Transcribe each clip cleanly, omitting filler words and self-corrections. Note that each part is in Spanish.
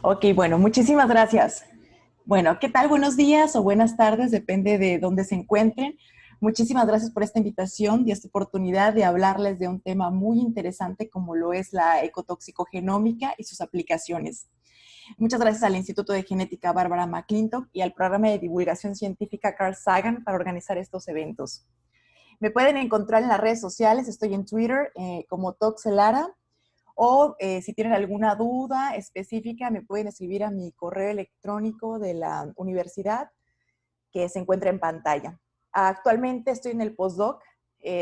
Ok, bueno, muchísimas gracias. Bueno, ¿qué tal? Buenos días o buenas tardes, depende de dónde se encuentren. Muchísimas gracias por esta invitación y esta oportunidad de hablarles de un tema muy interesante como lo es la ecotoxicogenómica y sus aplicaciones. Muchas gracias al Instituto de Genética Barbara McClintock y al programa de divulgación científica Carl Sagan para organizar estos eventos. Me pueden encontrar en las redes sociales, estoy en Twitter como Toxelara, o si tienen alguna duda específica me pueden escribir a mi correo electrónico de la universidad que se encuentra en pantalla. Actualmente estoy en el postdoc,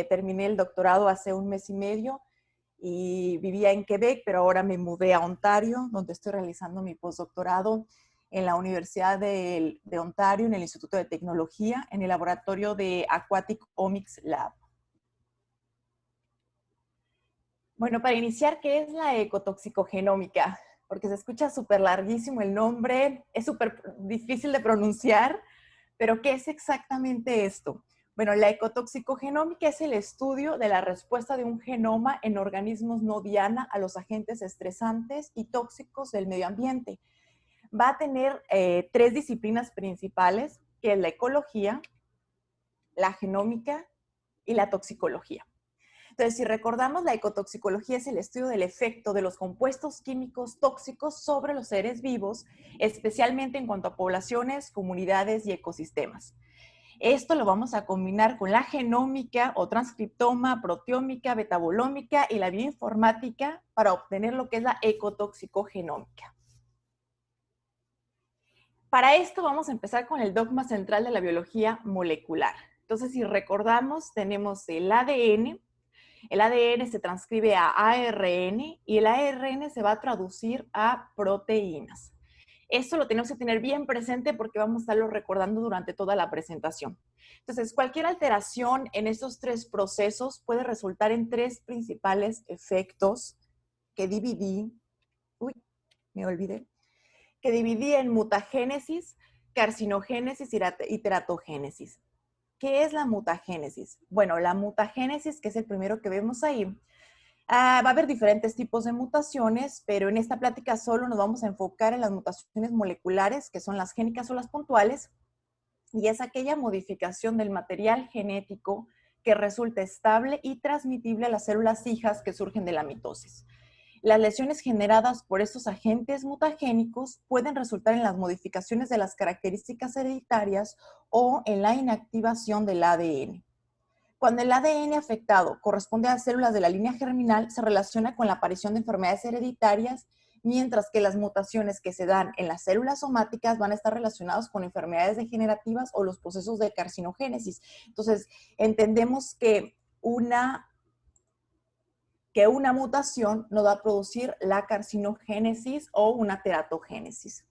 terminé el doctorado hace un mes y medio y vivía en Quebec, pero ahora me mudé a Ontario, donde estoy realizando mi postdoctorado en la Universidad de Ontario, en el Instituto de Tecnología, en el laboratorio de Aquatic Omics Lab. Bueno, para iniciar, ¿qué es la ecotoxicogenómica? Porque se escucha súper larguísimo el nombre, es súper difícil de pronunciar, pero ¿qué es exactamente esto? Bueno, la ecotoxicogenómica es el estudio de la respuesta de un genoma en organismos no diana a los agentes estresantes y tóxicos del medio ambiente. Va a tener tres disciplinas principales, que es la ecología, la genómica y la toxicología. Entonces, si recordamos, la ecotoxicología es el estudio del efecto de los compuestos químicos tóxicos sobre los seres vivos, especialmente en cuanto a poblaciones, comunidades y ecosistemas. Esto lo vamos a combinar con la genómica o transcriptoma, proteómica, metabolómica y la bioinformática para obtener lo que es la ecotoxicogenómica. Para esto vamos a empezar con el dogma central de la biología molecular. Entonces, si recordamos, tenemos el ADN. El ADN se transcribe a ARN y el ARN se va a traducir a proteínas. Esto lo tenemos que tener bien presente porque vamos a estarlo recordando durante toda la presentación. Entonces, cualquier alteración en estos tres procesos puede resultar en tres principales efectos que dividí en mutagénesis, carcinogénesis y teratogénesis. ¿Qué es la mutagénesis? Bueno, la mutagénesis, que es el primero que vemos ahí, va a haber diferentes tipos de mutaciones, pero en esta plática solo nos vamos a enfocar en las mutaciones moleculares, que son las génicas o las puntuales, y es aquella modificación del material genético que resulta estable y transmitible a las células hijas que surgen de la mitosis. Las lesiones generadas por estos agentes mutagénicos pueden resultar en las modificaciones de las características hereditarias o en la inactivación del ADN. Cuando el ADN afectado corresponde a células de la línea germinal, se relaciona con la aparición de enfermedades hereditarias, mientras que las mutaciones que se dan en las células somáticas van a estar relacionadas con enfermedades degenerativas o los procesos de carcinogénesis. Entonces, entendemos que una mutación nos va a producir la carcinogénesis o una teratogénesis.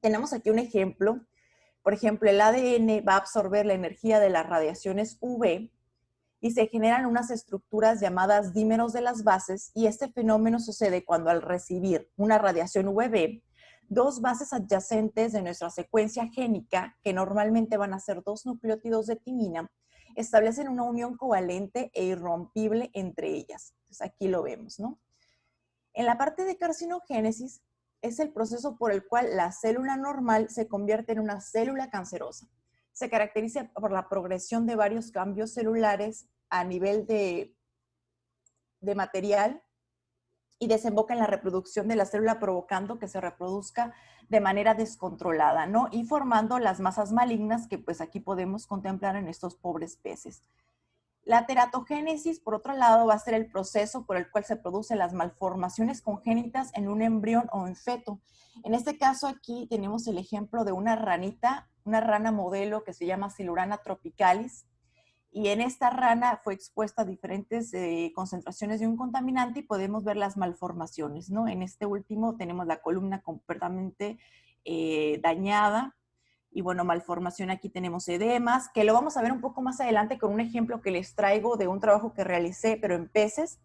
Tenemos aquí un ejemplo. Por ejemplo, el ADN va a absorber la energía de las radiaciones UV y se generan unas estructuras llamadas dímeros de las bases, y este fenómeno sucede cuando al recibir una radiación UVB, dos bases adyacentes de nuestra secuencia génica, que normalmente van a ser dos nucleótidos de timina, establecen una unión covalente e irrompible entre ellas. Entonces aquí lo vemos, ¿no? En la parte de carcinogénesis es el proceso por el cual la célula normal se convierte en una célula cancerosa. Se caracteriza por la progresión de varios cambios celulares a nivel de material y desemboca en la reproducción de la célula, provocando que se reproduzca de manera descontrolada, ¿no? Y formando las masas malignas que pues aquí podemos contemplar en estos pobres peces. La teratogénesis, por otro lado, va a ser el proceso por el cual se producen las malformaciones congénitas en un embrión o en feto. En este caso aquí tenemos el ejemplo de una ranita, una rana modelo que se llama Silurana tropicalis, y en esta rana fue expuesta a diferentes concentraciones de un contaminante y podemos ver las malformaciones, ¿no? En este último tenemos la columna completamente dañada, y bueno, malformación, aquí tenemos edemas, que lo vamos a ver un poco más adelante con un ejemplo que les traigo de un trabajo que realicé, pero en peces,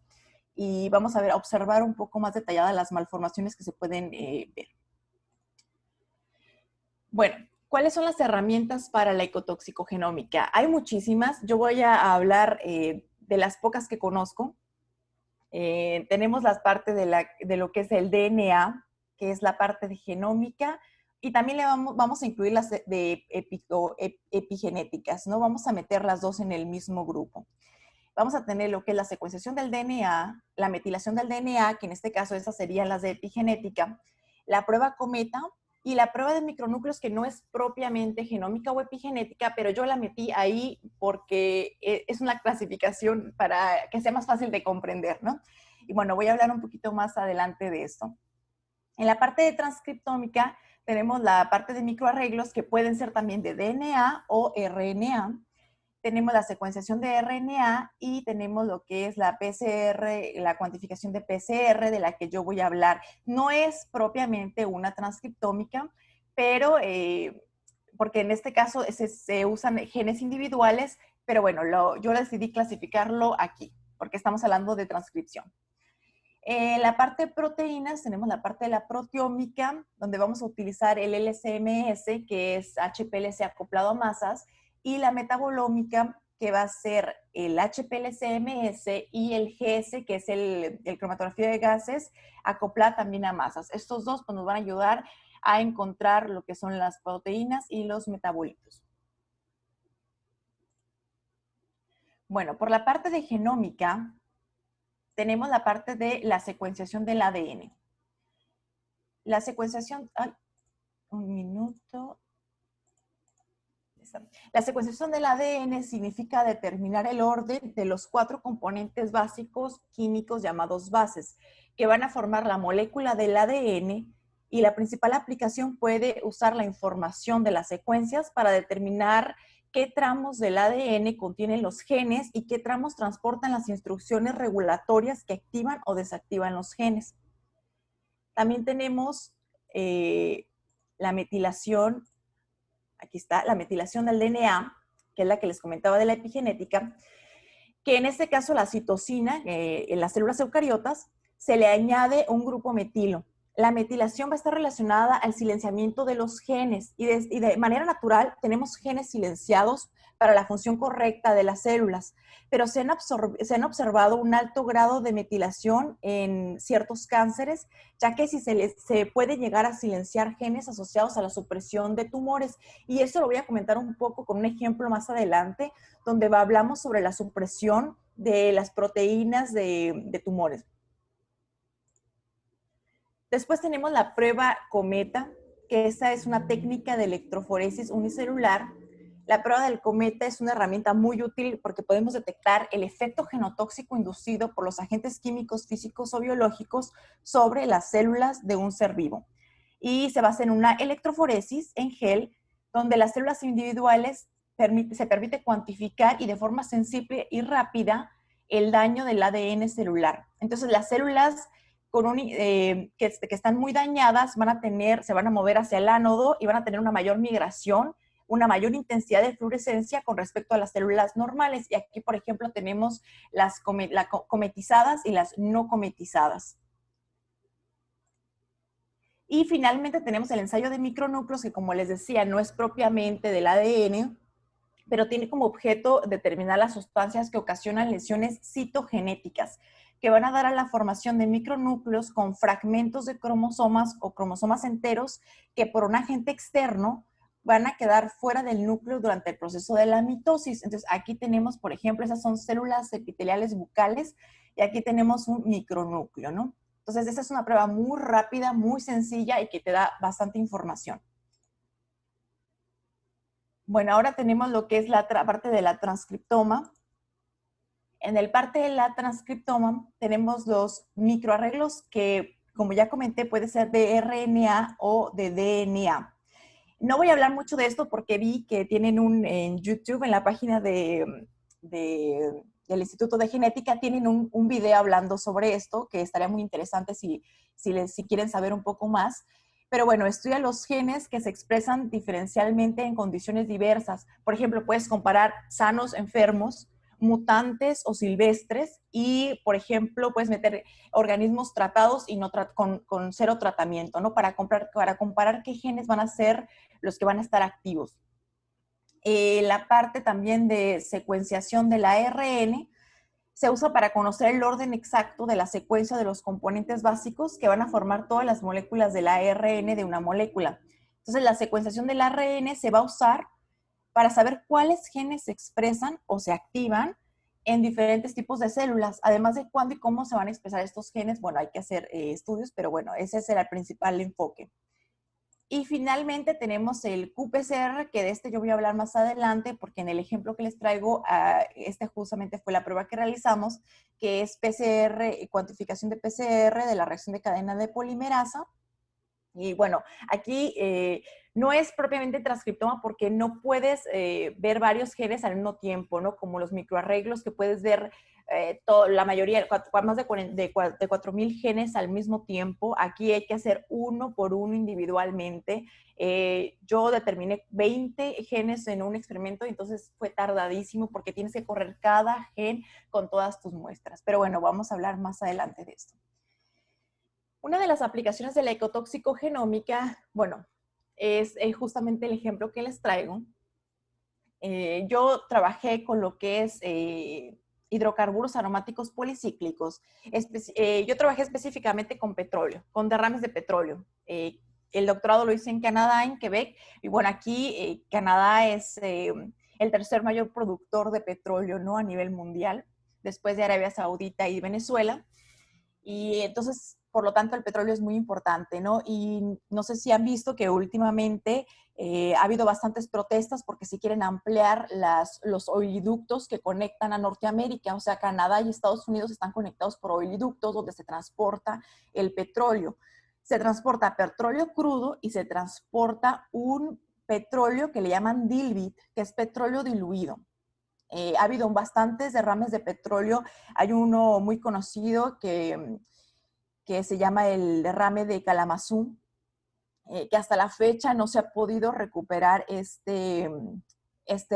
y vamos a observar un poco más detalladas las malformaciones que se pueden ver. Bueno, ¿cuáles son las herramientas para la ecotoxicogenómica? Hay muchísimas, yo voy a hablar de las pocas que conozco. Tenemos las partes de lo que es el DNA, que es la parte de genómica, y también le vamos a incluir las de epigenéticas, ¿no? Vamos a meter las dos en el mismo grupo. Vamos a tener lo que es la secuenciación del DNA, la metilación del DNA, que en este caso esas serían las de epigenética, la prueba Cometa y la prueba de micronúcleos, que no es propiamente genómica o epigenética, pero yo la metí ahí porque es una clasificación para que sea más fácil de comprender, ¿no? Y bueno, voy a hablar un poquito más adelante de esto. En la parte de transcriptómica tenemos la parte de microarreglos que pueden ser también de DNA o RNA. Tenemos la secuenciación de RNA y tenemos lo que es la PCR, la cuantificación de PCR, de la que yo voy a hablar. No es propiamente una transcriptómica, pero porque en este caso se usan genes individuales, pero bueno, yo decidí clasificarlo aquí, porque estamos hablando de transcripción. En la parte de proteínas tenemos la parte de la proteómica, donde vamos a utilizar el LCMS, que es HPLC acoplado a masas, y la metabolómica, que va a ser el HPLC-MS y el GS, que es el cromatografía de gases, acoplada también a masas. Estos dos pues, nos van a ayudar a encontrar lo que son las proteínas y los metabolitos. Bueno, por la parte de genómica, tenemos la parte de la secuenciación del ADN. La secuenciación, un minuto. La secuenciación del ADN significa determinar el orden de los 4 componentes básicos químicos llamados bases, que van a formar la molécula del ADN, y la principal aplicación puede usar la información de las secuencias para determinar qué tramos del ADN contienen los genes y qué tramos transportan las instrucciones regulatorias que activan o desactivan los genes. También tenemos la metilación. Aquí está la metilación del DNA, que es la que les comentaba de la epigenética, que en este caso la citosina, en las células eucariotas, se le añade un grupo metilo. La metilación va a estar relacionada al silenciamiento de los genes y de manera natural tenemos genes silenciados para la función correcta de las células, pero se han observado un alto grado de metilación en ciertos cánceres, ya que se puede llegar a silenciar genes asociados a la supresión de tumores, y eso lo voy a comentar un poco con un ejemplo más adelante, donde hablamos sobre la supresión de las proteínas de tumores. Después tenemos la prueba Cometa, que esa es una técnica de electroforesis unicelular. La prueba del Cometa es una herramienta muy útil porque podemos detectar el efecto genotóxico inducido por los agentes químicos, físicos o biológicos sobre las células de un ser vivo. Y se basa en una electroforesis en gel, donde las células individuales se permite cuantificar y de forma sensible y rápida el daño del ADN celular. Entonces, las células que están muy dañadas se van a mover hacia el ánodo y van a tener una mayor migración, una mayor intensidad de fluorescencia con respecto a las células normales. Y aquí, por ejemplo, tenemos las cometizadas y las no cometizadas. Y finalmente tenemos el ensayo de micronúcleos, que como les decía, no es propiamente del ADN, pero tiene como objeto determinar las sustancias que ocasionan lesiones citogenéticas, que van a dar a la formación de micronúcleos con fragmentos de cromosomas o cromosomas enteros que por un agente externo van a quedar fuera del núcleo durante el proceso de la mitosis. Entonces aquí tenemos, por ejemplo, esas son células epiteliales bucales y aquí tenemos un micronúcleo, ¿no? Entonces esa es una prueba muy rápida, muy sencilla y que te da bastante información. Bueno, ahora tenemos lo que es la parte de la transcriptoma. En el parte de la transcriptoma tenemos los microarreglos que, como ya comenté, puede ser de RNA o de DNA. No voy a hablar mucho de esto porque vi que tienen en YouTube, en la página del Instituto de Genética, tienen un video hablando sobre esto, que estaría muy interesante si quieren saber un poco más. Pero bueno, estudia los genes que se expresan diferencialmente en condiciones diversas. Por ejemplo, puedes comparar sanos, enfermos, mutantes o silvestres, y, por ejemplo, puedes meter organismos tratados y no con cero tratamiento, ¿no? Para comparar qué genes van a ser los que van a estar activos. La parte también de secuenciación del ARN, Se usa para conocer el orden exacto de la secuencia de los componentes básicos que van a formar todas las moléculas del ARN de una molécula. Entonces, la secuenciación del ARN se va a usar para saber cuáles genes se expresan o se activan en diferentes tipos de células, además de cuándo y cómo se van a expresar estos genes. Bueno, hay que hacer estudios, pero bueno, ese será el principal enfoque. Y finalmente tenemos el qPCR, que de este yo voy a hablar más adelante, porque en el ejemplo que les traigo, este justamente fue la prueba que realizamos, que es PCR, cuantificación de PCR de la reacción de cadena de polimerasa. Y bueno, aquí no es propiamente transcriptoma porque no puedes ver varios genes al mismo tiempo, ¿no? Como los microarreglos que puedes ver la mayoría, más de 4,000 genes al mismo tiempo. Aquí hay que hacer uno por uno individualmente. Yo determiné 20 genes en un experimento y entonces fue tardadísimo porque tienes que correr cada gen con todas tus muestras. Pero bueno, vamos a hablar más adelante de esto. Una de las aplicaciones de la ecotoxicogenómica, bueno, es justamente el ejemplo que les traigo. Yo trabajé con lo que es hidrocarburos aromáticos policíclicos. Yo trabajé específicamente con petróleo, con derrames de petróleo. El doctorado lo hice en Canadá, en Quebec, y bueno, aquí Canadá es el tercer mayor productor de petróleo, ¿no? A nivel mundial, después de Arabia Saudita y Venezuela. Y entonces, por lo tanto, el petróleo es muy importante, ¿no? Y no sé si han visto que últimamente ha habido bastantes protestas porque se quieren ampliar los oleoductos que conectan a Norteamérica. O sea, Canadá y Estados Unidos están conectados por oleoductos donde se transporta el petróleo. Se transporta petróleo crudo y se transporta un petróleo que le llaman dilbit, que es petróleo diluido. Ha habido bastantes derrames de petróleo. Hay uno muy conocido que se llama el derrame de Kalamazoo, que hasta la fecha no se ha podido recuperar este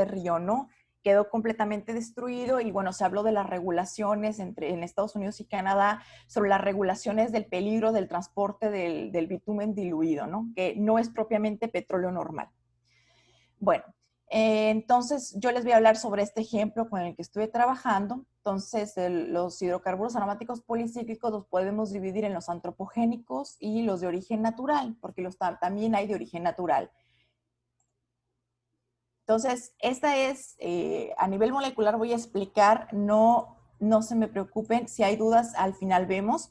río, ¿no? Quedó completamente destruido y bueno, se habló de las regulaciones en Estados Unidos y Canadá sobre las regulaciones del peligro del transporte del bitumen diluido, ¿no? Que no es propiamente petróleo normal. Bueno, entonces yo les voy a hablar sobre este ejemplo con el que estuve trabajando. Entonces, los hidrocarburos aromáticos policíclicos los podemos dividir en los antropogénicos y los de origen natural, porque también hay de origen natural. Entonces, esta es, a nivel molecular voy a explicar, no se me preocupen, si hay dudas al final vemos,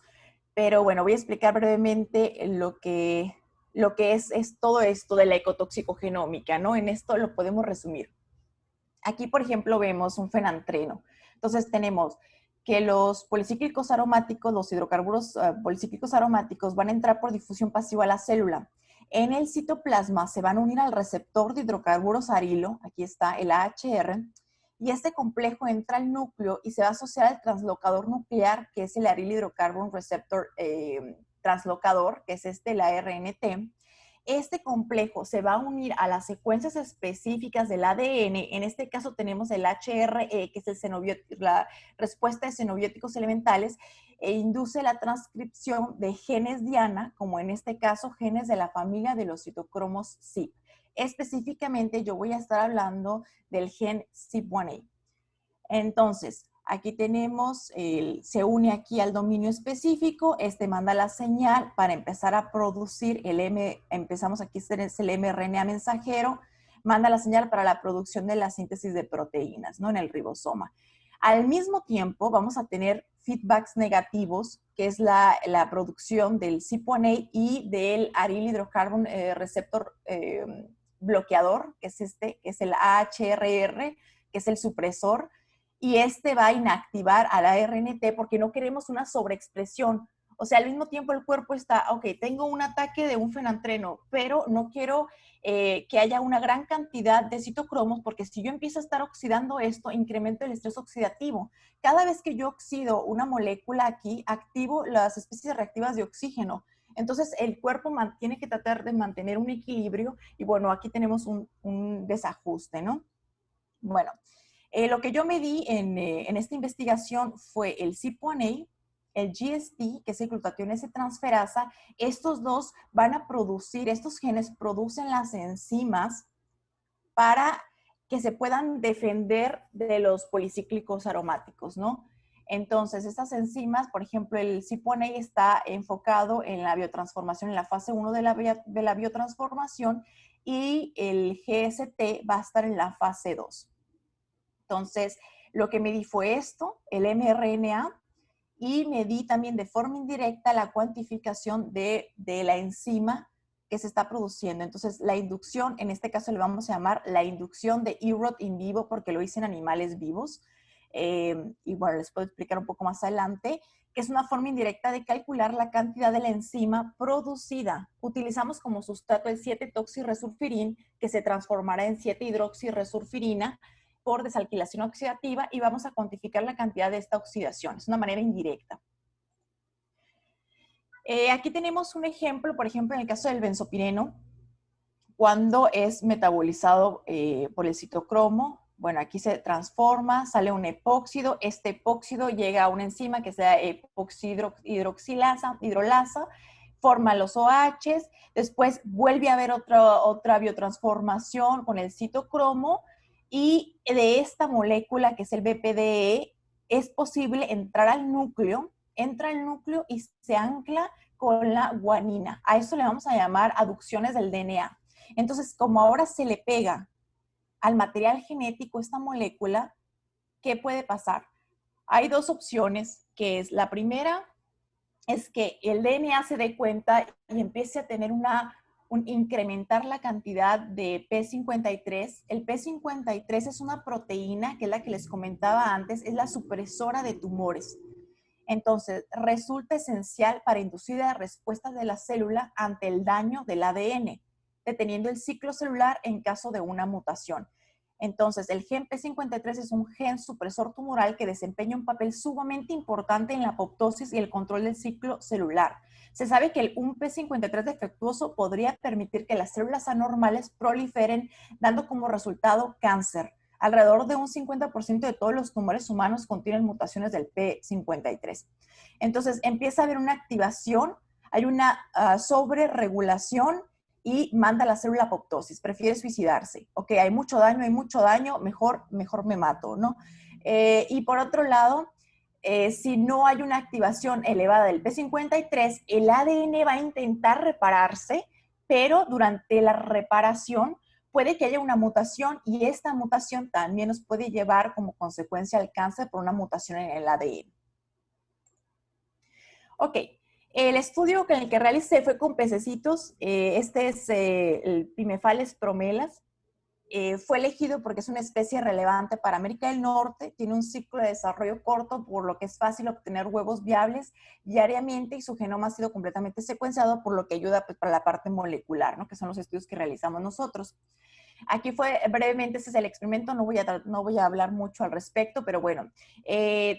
pero bueno, voy a explicar brevemente lo que es todo esto de la ecotoxicogenómica, ¿no? En esto lo podemos resumir. Aquí, por ejemplo, vemos un fenantreno. Entonces tenemos que los policíclicos aromáticos, los hidrocarburos policíclicos aromáticos van a entrar por difusión pasiva a la célula. En el citoplasma se van a unir al receptor de hidrocarburos arilo, aquí está el AHR, y este complejo entra al núcleo y se va a asociar al translocador nuclear, que es el aril hydrocarbon receptor translocador, que es el ARNT. Este complejo se va a unir a las secuencias específicas del ADN. En este caso tenemos el HRE, que es la respuesta de xenobióticos elementales, e induce la transcripción de genes diana, como en este caso genes de la familia de los citocromos CYP. Específicamente yo voy a estar hablando del gen CYP1A. Entonces, aquí tenemos, se une aquí al dominio específico, manda la señal para empezar a producir empezamos aquí, es el mRNA mensajero, manda la señal para la producción de la síntesis de proteínas, ¿no? En el ribosoma. Al mismo tiempo, vamos a tener feedbacks negativos, que es la producción del CYP1A y del aril hydrocarbon receptor bloqueador, que es que es el AHRR, que es el supresor, y va a inactivar al ARNT porque no queremos una sobreexpresión. O sea, al mismo tiempo el cuerpo está, ok, tengo un ataque de un fenantreno, pero no quiero que haya una gran cantidad de citocromos porque si yo empiezo a estar oxidando esto, incremento el estrés oxidativo. Cada vez que yo oxido una molécula aquí, activo las especies reactivas de oxígeno. Entonces, el cuerpo tiene que tratar de mantener un equilibrio y bueno, aquí tenemos un desajuste, ¿no? Bueno, lo que yo medí en esta investigación fue el CYP1A, el GST, que es el glutatión S transferasa. Estos dos van a producir, estos genes producen las enzimas para que se puedan defender de los policíclicos aromáticos, ¿no? Entonces, estas enzimas, por ejemplo, el CYP1A está enfocado en la biotransformación, en la fase 1 de la biotransformación, y el GST va a estar en la fase 2. Entonces, lo que medí fue esto, el mRNA, y medí también de forma indirecta la cuantificación de la enzima que se está produciendo. Entonces, la inducción, en este caso le vamos a llamar la inducción de EROT in vivo, porque lo hice en animales vivos. Y bueno, les puedo explicar un poco más adelante, que es una forma indirecta de calcular la cantidad de la enzima producida. Utilizamos como sustrato el 7-toxirresurfirín, que se transformará en 7-hidroxiresurfirina por desalquilación oxidativa, y vamos a cuantificar la cantidad de esta oxidación. Es una manera indirecta. Aquí tenemos un ejemplo, por ejemplo, en el caso del benzopireno, cuando es metabolizado por el citocromo. Bueno, aquí se transforma, sale un epóxido. Este epóxido llega a una enzima que sea epoxihidroxilasa, hidrolasa, forma los OHs, después vuelve a haber otra biotransformación con el citocromo, y de esta molécula, que es el BPDE, es posible entrar al núcleo, entra al núcleo y se ancla con la guanina. A eso le vamos a llamar aducciones del DNA. Entonces, como ahora se le pega al material genético esta molécula, ¿qué puede pasar? Hay dos opciones, que es la primera, es que el DNA se dé cuenta y empiece a tener incrementar la cantidad de P53. El P53 es una proteína, que es la que les comentaba antes, es la supresora de tumores. Entonces, resulta esencial para inducir la respuesta de la célula ante el daño del ADN, deteniendo el ciclo celular en caso de una mutación. Entonces, el gen P53 es un gen supresor tumoral que desempeña un papel sumamente importante en la apoptosis y el control del ciclo celular. Se sabe que un P53 defectuoso podría permitir que las células anormales proliferen, dando como resultado cáncer. Alrededor de un 50% de todos los tumores humanos contienen mutaciones del P53. Entonces, empieza a haber una activación, hay una sobreregulación, y manda a la célula apoptosis, prefiere suicidarse. Ok, hay mucho daño, mejor me mato, ¿no? Y por otro lado, si no hay una activación elevada del P53, el ADN va a intentar repararse, pero durante la reparación puede que haya una mutación, y esta mutación también nos puede llevar como consecuencia al cáncer por una mutación en el ADN. Ok, el estudio en el que realicé fue con pececitos. Este es el Pimephales promelas. Fue elegido porque es una especie relevante para América del Norte, tiene un ciclo de desarrollo corto, por lo que es fácil obtener huevos viables diariamente, y su genoma ha sido completamente secuenciado, por lo que ayuda pues, para la parte molecular, ¿no? Que son los estudios que realizamos nosotros. Aquí fue brevemente, ese es el experimento, no voy a hablar mucho al respecto, pero bueno,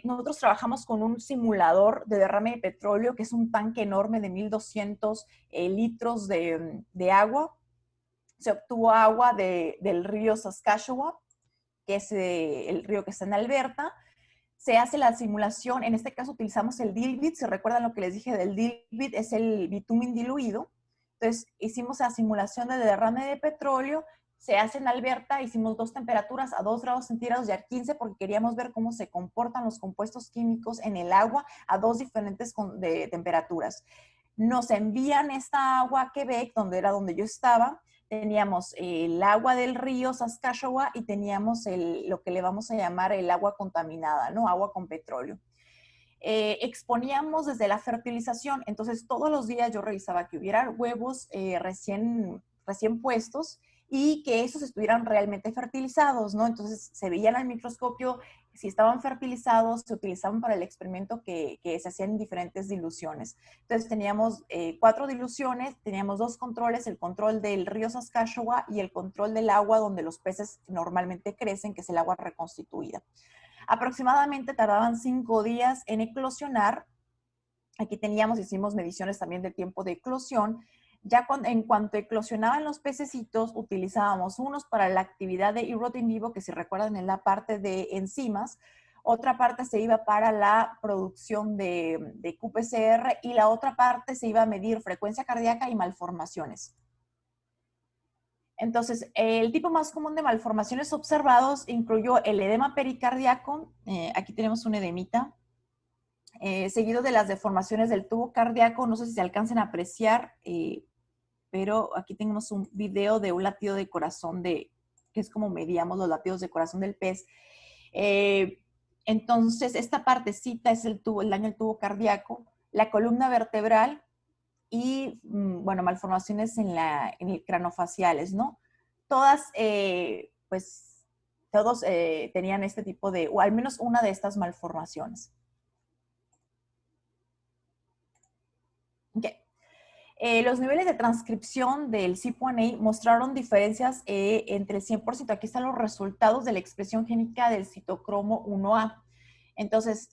nosotros trabajamos con un simulador de derrame de petróleo, que es un tanque enorme de 1,200 litros de agua. Se obtuvo agua del río Saskatchewan, que es el río que está en Alberta. Se hace la simulación, en este caso utilizamos el DILBIT. ¿Se recuerdan lo que les dije del DILBIT? Es el bitumen diluido. Entonces, hicimos la simulación de derrame de petróleo. Se hace en Alberta, hicimos 2 temperaturas, a 2 grados centígrados y a 15, porque queríamos ver cómo se comportan los compuestos químicos en el agua a 2 diferentes temperaturas. Nos envían esta agua a Quebec, donde yo estaba. Teníamos el agua del río Saskatchewan y teníamos lo que le vamos a llamar el agua contaminada, ¿no? Agua con petróleo. Exponíamos desde la fertilización, entonces todos los días yo revisaba que hubiera huevos recién puestos, y que esos estuvieran realmente fertilizados, ¿no? Entonces se veían al microscopio si estaban fertilizados, se utilizaban para el experimento que se hacían en diferentes diluciones. Entonces teníamos 4 diluciones, teníamos 2 controles, el control del río Saskatchewan y el control del agua donde los peces normalmente crecen, que es el agua reconstituida. Aproximadamente tardaban 5 días en eclosionar. Aquí hicimos mediciones también de tiempo de eclosión. Ya en cuanto eclosionaban los pececitos, utilizábamos unos para la actividad de EROT in vivo, que si recuerdan en la parte de enzimas, otra parte se iba para la producción de qPCR, y la otra parte se iba a medir frecuencia cardíaca y malformaciones. Entonces, el tipo más común de malformaciones observados incluyó el edema pericardíaco. Aquí tenemos un edemita. seguido de las deformaciones del tubo cardíaco. No sé si se alcancen a apreciar, pero aquí tenemos un video de un latido de corazón que es como medíamos los latidos de corazón del pez. Entonces, esta partecita es el daño al tubo cardíaco, la columna vertebral y, bueno, malformaciones en el craniofaciales, ¿no? Todas, pues, todos tenían este tipo de, o al menos una de estas malformaciones. Okay. Los niveles de transcripción del CYP1A mostraron diferencias entre el 100%. Aquí están los resultados de la expresión génica del citocromo 1A. Entonces,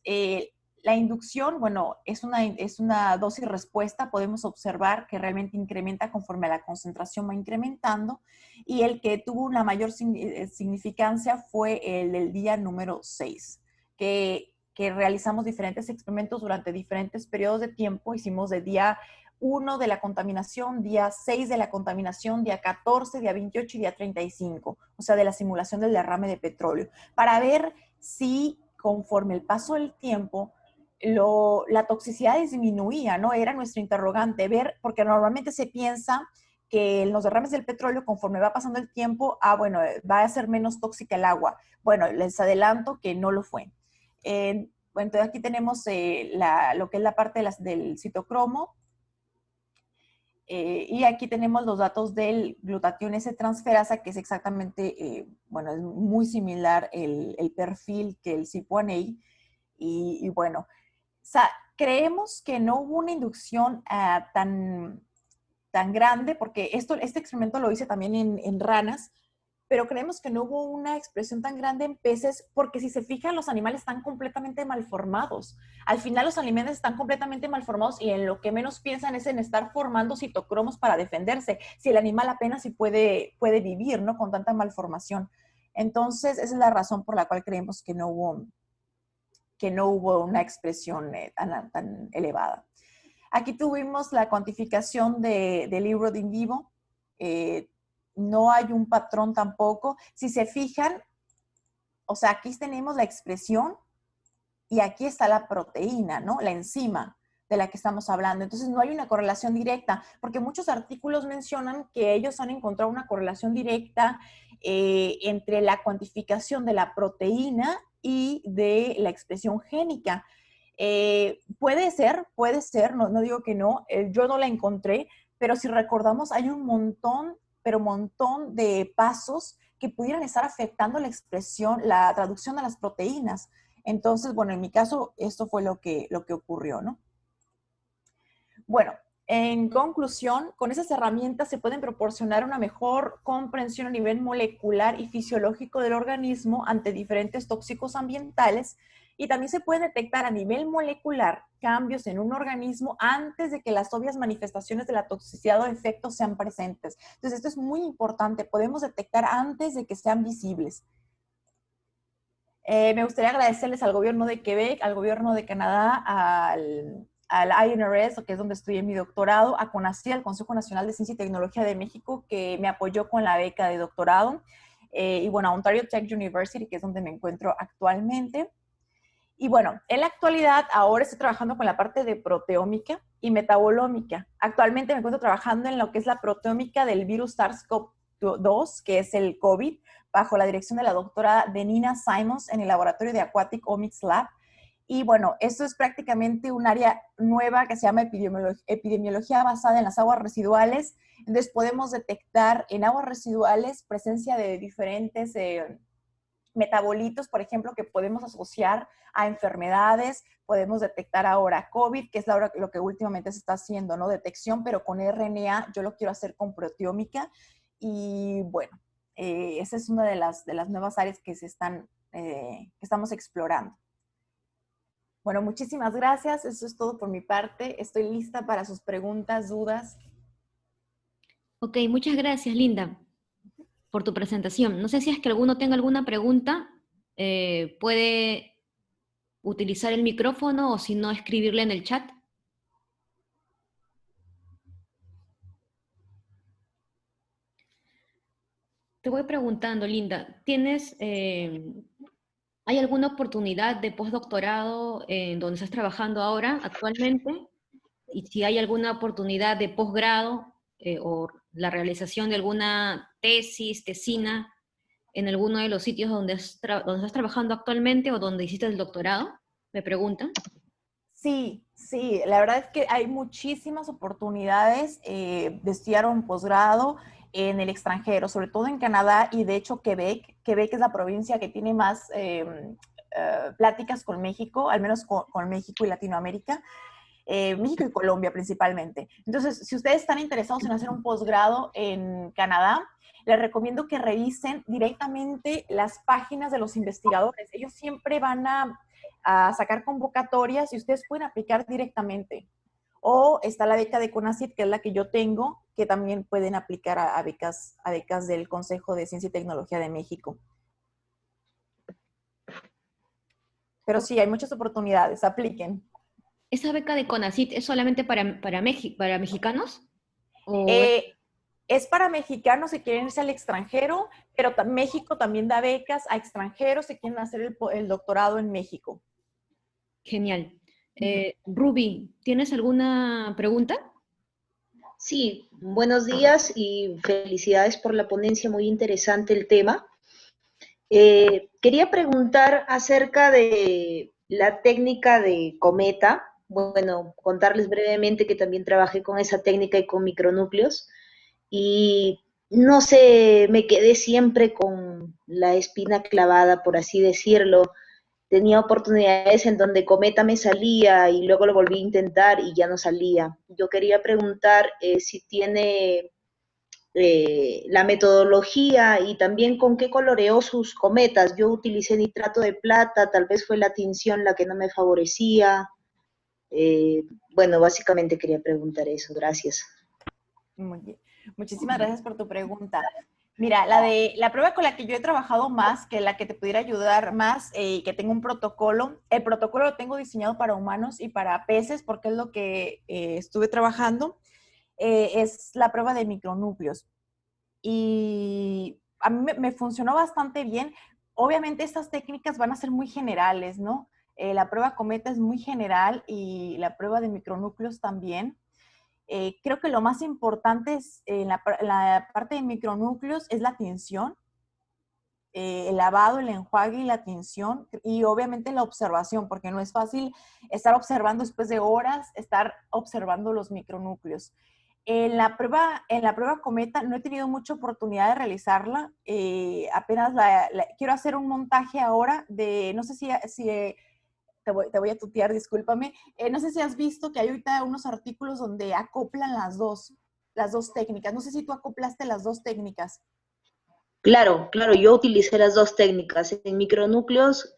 la inducción, bueno, es una dosis respuesta. Podemos observar que realmente incrementa conforme la concentración va incrementando. Y el que tuvo una mayor significancia fue el del día número 6, que realizamos diferentes experimentos durante diferentes periodos de tiempo. Hicimos de día 1 de la contaminación, día 6 de la contaminación, día 14, día 28 y día 35, o sea, de la simulación del derrame de petróleo, para ver si conforme el paso del tiempo la toxicidad disminuía, ¿no? Era nuestro interrogante, ver, porque normalmente se piensa que en los derrames del petróleo, conforme va pasando el tiempo, bueno, va a ser menos tóxica el agua. Bueno, les adelanto que no lo fue. Bueno, entonces aquí tenemos lo que es la parte del citocromo, y aquí tenemos los datos del glutatión S-transferasa, que es exactamente, bueno, es muy similar el perfil que el CYP1A. Y bueno, creemos que no hubo una inducción tan grande, porque este experimento lo hice también en ranas, pero creemos que no hubo una expresión tan grande en peces, porque si se fijan, los animales están completamente malformados. Al final los animales están completamente malformados y en lo que menos piensan es en estar formando citocromos para defenderse, si el animal apenas si puede vivir, ¿no? Con tanta malformación. Entonces, esa es la razón por la cual creemos que no hubo una expresión tan elevada. Aquí tuvimos la cuantificación del libro de in vivo. No hay un patrón tampoco. Si se fijan, o sea, aquí tenemos la expresión y aquí está la proteína, ¿no? La enzima de la que estamos hablando. Entonces, no hay una correlación directa, porque muchos artículos mencionan que ellos han encontrado una correlación directa entre la cuantificación de la proteína y de la expresión génica. Puede ser, no digo que no, yo no la encontré, pero si recordamos, hay un montón, pero montón de pasos que pudieran estar afectando la expresión, la traducción de las proteínas. Entonces, bueno, en mi caso, esto fue lo que ocurrió, ¿no? Bueno, en conclusión, con esas herramientas se pueden proporcionar una mejor comprensión a nivel molecular y fisiológico del organismo ante diferentes tóxicos ambientales, y también se puede detectar a nivel molecular cambios en un organismo antes de que las obvias manifestaciones de la toxicidad o efectos sean presentes. Entonces, esto es muy importante. Podemos detectar antes de que sean visibles. Me gustaría agradecerles al gobierno de Quebec, al gobierno de Canadá, al INRS, que es donde estudié mi doctorado, a CONACYT, al Consejo Nacional de Ciencia y Tecnología de México, que me apoyó con la beca de doctorado, y bueno, a Ontario Tech University, que es donde me encuentro actualmente. Y bueno, en la actualidad ahora estoy trabajando con la parte de proteómica y metabolómica. Actualmente me encuentro trabajando en lo que es la proteómica del virus SARS-CoV-2, que es el COVID, bajo la dirección de la doctora Denina Simons en el laboratorio de Aquatic Omics Lab. Y bueno, esto es prácticamente un área nueva que se llama epidemiología basada en las aguas residuales. Entonces podemos detectar en aguas residuales presencia de diferentes metabolitos, por ejemplo, que podemos asociar a enfermedades. Podemos detectar ahora COVID, que es lo que últimamente se está haciendo, ¿no? Detección, pero con RNA. Yo lo quiero hacer con proteómica. Y bueno, esa es una de las nuevas áreas que que estamos explorando. Bueno, muchísimas gracias. Eso es todo por mi parte. Estoy lista para sus preguntas, dudas. Ok, muchas gracias, Linda, por tu presentación. No sé si es que alguno tenga alguna pregunta, puede utilizar el micrófono o si no, escribirle en el chat. Te voy preguntando, Linda, ¿tienes ¿Hay alguna oportunidad de postdoctorado en donde estás trabajando ahora, actualmente? Y si hay alguna oportunidad de posgrado o la realización de alguna tesis, tesina, en alguno de los sitios donde estás trabajando actualmente o donde hiciste el doctorado, me preguntan. Sí, sí, la verdad es que hay muchísimas oportunidades de estudiar un posgrado en el extranjero, sobre todo en Canadá y de hecho Quebec. Quebec es la provincia que tiene más pláticas con México, al menos con México y Latinoamérica. México y Colombia principalmente. Entonces, si ustedes están interesados en hacer un posgrado en Canadá, les recomiendo que revisen directamente las páginas de los investigadores. Ellos siempre van a sacar convocatorias y ustedes pueden aplicar directamente. O está la beca de CONACYT, que es la que yo tengo, que también pueden aplicar a becas del Consejo de Ciencia y Tecnología de México. Pero sí, hay muchas oportunidades, apliquen. ¿Esa beca de CONACYT es solamente para mexicanos? ¿O es Eh, es para mexicanos que quieren irse al extranjero, pero México también da becas a extranjeros que quieren hacer el doctorado en México. genial? Ruby, ¿tienes alguna pregunta? Sí, buenos días y felicidades por la ponencia, muy interesante el tema. Quería preguntar acerca de la técnica de cometa. Bueno, contarles brevemente que también trabajé con esa técnica y con micronúcleos. Y no sé, me quedé siempre con la espina clavada, por así decirlo. Tenía oportunidades en donde cometa me salía y luego lo volví a intentar y ya no salía. Yo quería preguntar si tiene la metodología y también con qué coloreó sus cometas. Yo utilicé nitrato de plata, tal vez fue la tinción la que no me favorecía. Bueno, básicamente quería preguntar eso. Gracias. Muy bien. Muchísimas gracias por tu pregunta. Mira, la prueba con la que yo he trabajado más, que la que te pudiera ayudar más y que tengo un protocolo, el protocolo lo tengo diseñado para humanos y para peces porque es lo que estuve trabajando, es la prueba de micronúcleos. Y a mí me funcionó bastante bien. Obviamente estas técnicas van a ser muy generales, ¿no? La prueba cometa es muy general y la prueba de micronúcleos también. Creo que lo más importante es, en la parte de micronúcleos es la tinción, el lavado, el enjuague y la tinción y obviamente la observación, porque no es fácil estar observando después de horas, estar observando los micronúcleos. En la prueba cometa no he tenido mucha oportunidad de realizarla, apenas quiero hacer un montaje ahora de, no sé si te voy a tutear, discúlpame. No sé si has visto que hay ahorita unos artículos donde acoplan las dos técnicas. No sé si tú acoplaste las dos técnicas. Claro, claro, yo utilicé las dos técnicas. En micronúcleos,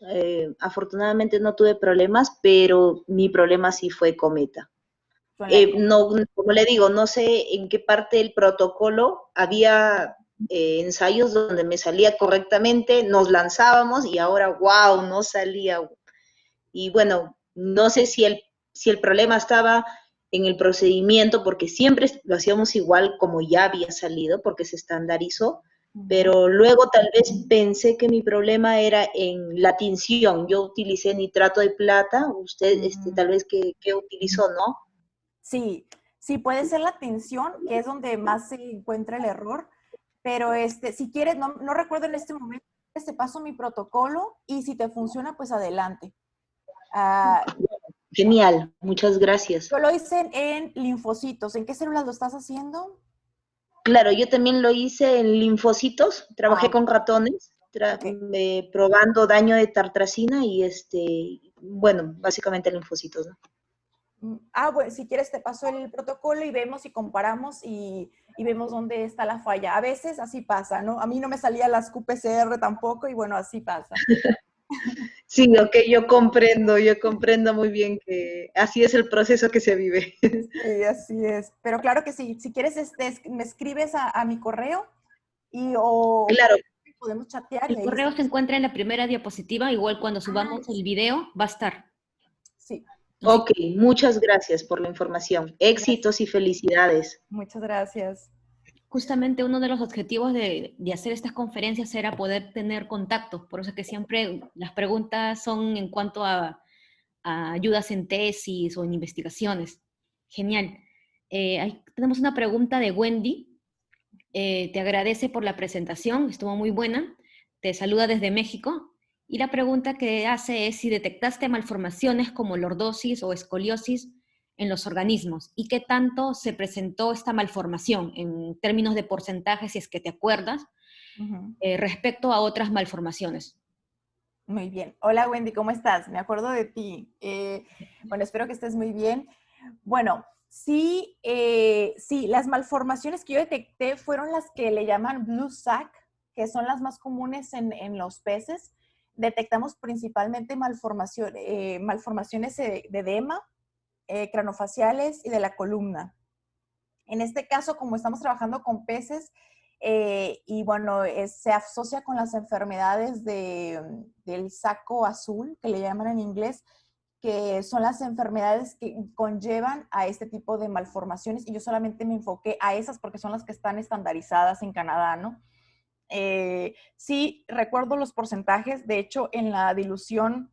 afortunadamente no tuve problemas, pero mi problema sí fue cometa. Con la, No, como le digo, no sé en qué parte del protocolo había ensayos donde me salía correctamente, nos lanzábamos y ahora, wow, no salía. Y bueno, no sé si el problema estaba en el procedimiento, porque siempre lo hacíamos igual como ya había salido, porque se estandarizó, pero luego tal vez pensé que mi problema era en la tinción. Yo utilicé nitrato de plata, usted tal vez que utilizó, ¿no? sí, sí, puede ser la tensión, que es donde más se encuentra el error, pero si quieres, no recuerdo en este momento, te paso mi protocolo y si te funciona, pues adelante. Ah, Genial, muchas gracias. yo lo hice en linfocitos. ¿En qué células lo estás haciendo? Claro, yo también lo hice en linfocitos, Ah, trabajé con ratones, ok. probando daño de tartracina y bueno, básicamente linfocitos, ¿no? Bueno, si quieres te paso el protocolo y vemos y comparamos y vemos dónde está la falla. A veces así pasa, ¿no? A mí no me salía las QPCR tampoco y bueno, así pasa. Sí, ok, yo comprendo muy bien que así es el proceso que se vive. Sí, así es. Pero claro que sí, si quieres me escribes a mi correo o Claro, podemos chatear y El ahí correo se estamos. encuentra en la primera diapositiva, igual cuando Ah, subamos el video va a estar. sí, Así ok, que muchas gracias por la información. gracias. Éxitos y felicidades. Muchas gracias. Justamente uno de los objetivos de hacer estas conferencias era poder tener contactos, por eso es que siempre las preguntas son en cuanto a ayudas en tesis o en investigaciones. Genial. Tenemos una pregunta de Wendy. Te agradece por la presentación, estuvo muy buena. Te saluda desde México. Y la pregunta que hace es si detectaste malformaciones como lordosis o escoliosis en los organismos y qué tanto se presentó esta malformación en términos de porcentaje, si es que te acuerdas, respecto a otras malformaciones. Muy bien. Hola Wendy, ¿cómo estás? Me acuerdo de ti. Bueno, espero que estés muy bien. Bueno, sí, sí, las malformaciones que yo detecté fueron las que le llaman blue sac, que son las más comunes en los peces. Detectamos principalmente malformaciones de edema, cranofaciales y de la columna. En este caso, como estamos trabajando con peces, y bueno, se asocia con las enfermedades del saco azul, que le llaman en inglés, que son las enfermedades que conllevan a este tipo de malformaciones, y yo solamente me enfoqué a esas porque son las que están estandarizadas en Canadá, ¿no? Sí, recuerdo los porcentajes, de hecho, en la dilución,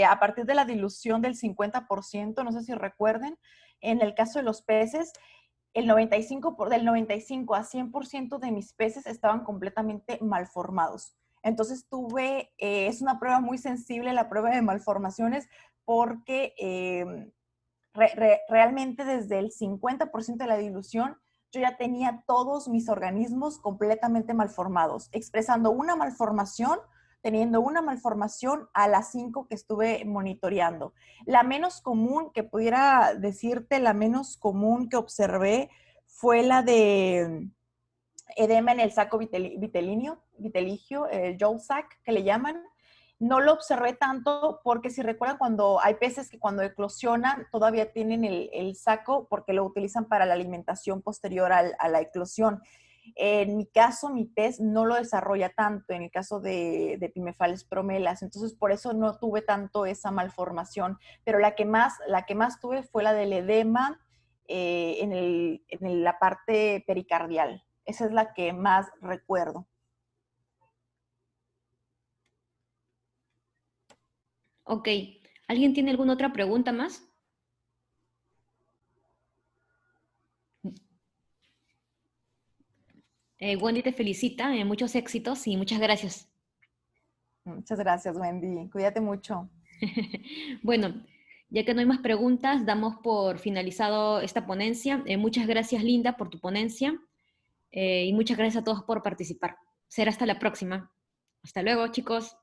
a partir de la dilución del 50%, no sé si recuerden, en el caso de los peces, del 95 a 100% de mis peces estaban completamente malformados. Entonces es una prueba muy sensible la prueba de malformaciones porque realmente desde el 50% de la dilución yo ya tenía todos mis organismos completamente malformados, expresando una malformación, teniendo una malformación a las 5 que estuve monitoreando. La menos común, que pudiera decirte, la menos común que observé fue la de edema en el saco viteligio, Joel sac, que le llaman. No lo observé tanto porque si recuerdan, cuando hay peces que cuando eclosionan todavía tienen el saco porque lo utilizan para la alimentación posterior a la eclosión. En mi caso, mi pez no lo desarrolla tanto, en el caso de Pimefales promelas, entonces por eso no tuve tanto esa malformación, pero la que más tuve fue la del edema en la parte pericardial. Esa es la que más recuerdo. Ok, ¿alguien tiene alguna otra pregunta más? Wendy te felicita, muchos éxitos y muchas gracias. Muchas gracias, Wendy. Cuídate mucho. Bueno, ya que no hay más preguntas, damos por finalizado esta ponencia. Muchas gracias, Linda, por tu ponencia y muchas gracias a todos por participar. Será hasta la próxima. Hasta luego, chicos.